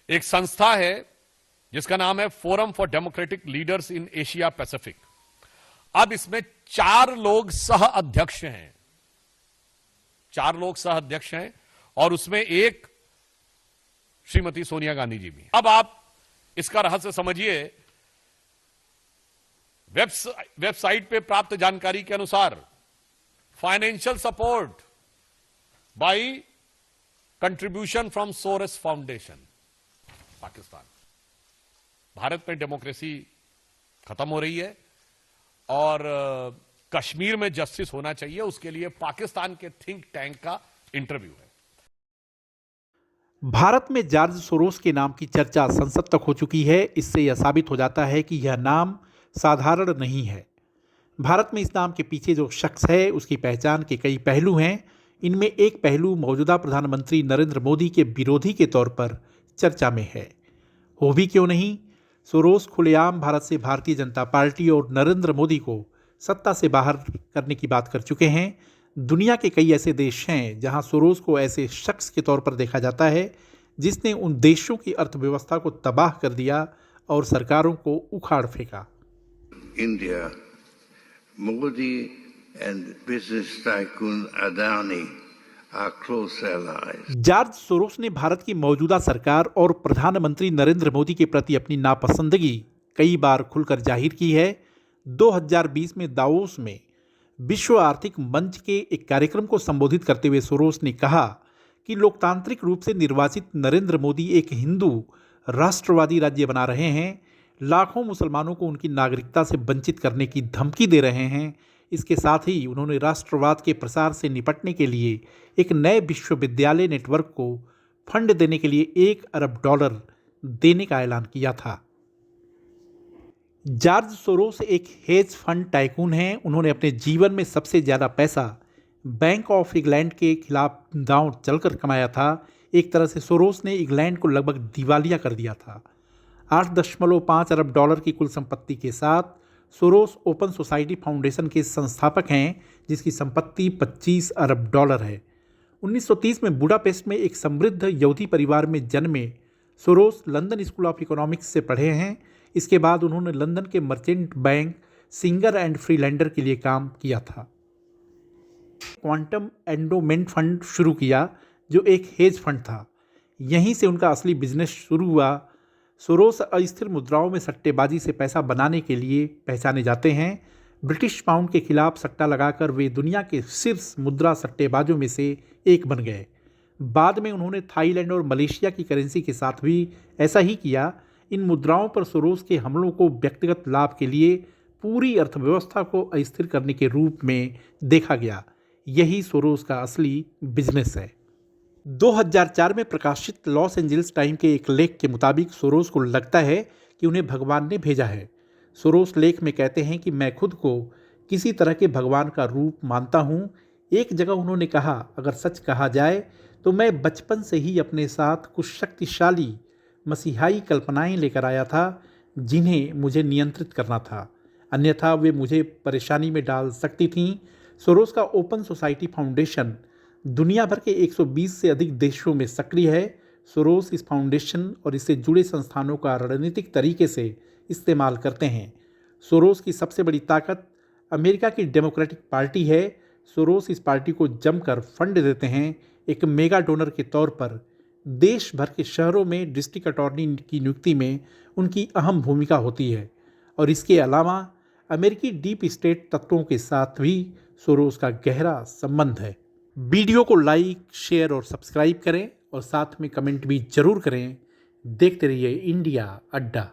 एक संस्था है जिसका नाम है forum for democratic leaders in Asia Pacific. अब इसमें 4 लोग सह अध्यक्ष हैं, 4 लोग सह अध्यक्ष हैं और उसमें एक श्रीमती सोनिया गांधी जी भी। अब आप इसका रहस्य समझिए। वेबसाइट पे प्राप्त जानकारी के अनुसार financial support by contribution from Soros Foundation. Pakistan, Bharat में डेमोक्रेसी खत्म हो रही है और कश्मीर में जस्टिस होना चाहिए, उसके लिए पाकिस्तान के थिंक टैंक का इंटरव्यू है। भारत में जॉर्ज सोरोस के नाम की चर्चा संसद तक हो चुकी है। इससे यह साबित हो जाता है कि यह नाम साधारण नहीं है। भारत में इस नाम के पीछे जो शख्स है उसकी पहचान के कई पहलू हैं। इनमें एक पहलू मौजूदा प्रधानमंत्री नरेंद्र मोदी के विरोधी के तौर पर चर्चा में है। हो भी क्यों नहीं, सोरोस खुलेआम भारत से भारतीय जनता पार्टी और नरेंद्र मोदी को सत्ता से बाहर करने की बात कर चुके हैं। दुनिया के कई ऐसे देश हैं जहां सोरोस को ऐसे शख्स के तौर पर देखा जाता है जिसने उन देशों की अर्थव्यवस्था को तबाह कर दिया और सरकारों को उखाड़ फेंका। India, Modi and business tycoon Adani are close allies. George Soros ने भारत की मौजूदा सरकार और प्रधानमंत्री नरेंद्र मोदी के प्रति अपनी नापसंदगी कई बार खुलकर जाहिर की है। 2020 में दावोस में विश्व आर्थिक मंच के एक कार्यक्रम को संबोधित करते हुए सोरोस ने कहा कि लोकतांत्रिक रूप से निर्वाचित नरेंद्र मोदी एक हिंदू राष्ट्रवादी राज्य बना रहे हैं, लाखों मुसलमानों को उनकी नागरिकता से वंचित करने की धमकी दे रहे हैं। इसके साथ ही उन्होंने राष्ट्रवाद के प्रसार से निपटने के लिए एक नए विश्वविद्यालय नेटवर्क को फंड देने के लिए $1 अरब देने का ऐलान किया था। जॉर्ज सोरोस एक हेज फंड टाइकून हैं। उन्होंने अपने जीवन में सबसे ज़्यादा पैसा बैंक ऑफ इंग्लैंड के खिलाफ दांव चलकर कमाया था। एक तरह से सोरोस ने इंग्लैंड को लगभग दिवालिया कर दिया था। $8.5 अरब की कुल संपत्ति के साथ सोरोस ओपन सोसाइटी फाउंडेशन के संस्थापक हैं, जिसकी संपत्ति $25 अरब है। 1930 में बुडापेस्ट में एक समृद्ध यहूदी परिवार में जन्मे Soros London school of economics से पढ़े हैं। इसके बाद उन्होंने लंदन के merchant bank singer and Freelander के लिए काम किया था। क्वांटम एंडोमेंट फंड शुरू किया जो एक हेज फंड था। यहीं से उनका असली बिजनेस शुरू हुआ। सोरोस अस्थिर मुद्राओं में सट्टेबाजी से पैसा बनाने के लिए पहचाने जाते हैं। ब्रिटिश पाउंड के खिलाफ सट्टा लगाकर वे दुनिया के शीर्ष मुद्रा सट्टेबाजों में से एक बन गए। बाद में उन्होंने थाईलैंड और मलेशिया की करेंसी के साथ भी ऐसा ही किया। इन मुद्राओं पर सोरोस के हमलों को व्यक्तिगत लाभ के लिए पूरी अर्थव्यवस्था को अस्थिर करने के रूप में देखा गया। यही सोरोस का असली बिजनेस है। 2004 में प्रकाशित लॉस एंजल्स टाइम के एक लेख के मुताबिक सोरोस को लगता है कि उन्हें भगवान ने भेजा है। सोरोस लेख में कहते हैं कि मैं खुद को किसी तरह के भगवान का रूप मानता हूँ। एक जगह उन्होंने कहा, अगर सच कहा जाए तो मैं बचपन से ही अपने साथ कुछ शक्तिशाली मसीहाई कल्पनाएं लेकर आया था जिन्हें मुझे नियंत्रित करना था, अन्यथा वे मुझे परेशानी में डाल सकती थीं। सोरोस का ओपन सोसाइटी फाउंडेशन दुनिया भर के 120 से अधिक देशों में सक्रिय है। सोरोस इस फाउंडेशन और इससे जुड़े संस्थानों का रणनीतिक तरीके से इस्तेमाल करते हैं। सोरोस की सबसे बड़ी ताकत अमेरिका की डेमोक्रेटिक पार्टी है। सोरोस इस पार्टी को जमकर फंड देते हैं। एक मेगा डोनर के तौर पर देश भर के शहरों में डिस्ट्रिक्ट अटॉर्नी की नियुक्ति में उनकी अहम भूमिका होती है और इसके अलावा अमेरिकी डीप स्टेट तत्वों के साथ भी सोरोस का गहरा संबंध है। वीडियो को लाइक, शेयर और सब्सक्राइब करें और साथ में कमेंट भी जरूर करें। देखते रहिए इंडिया अड्डा।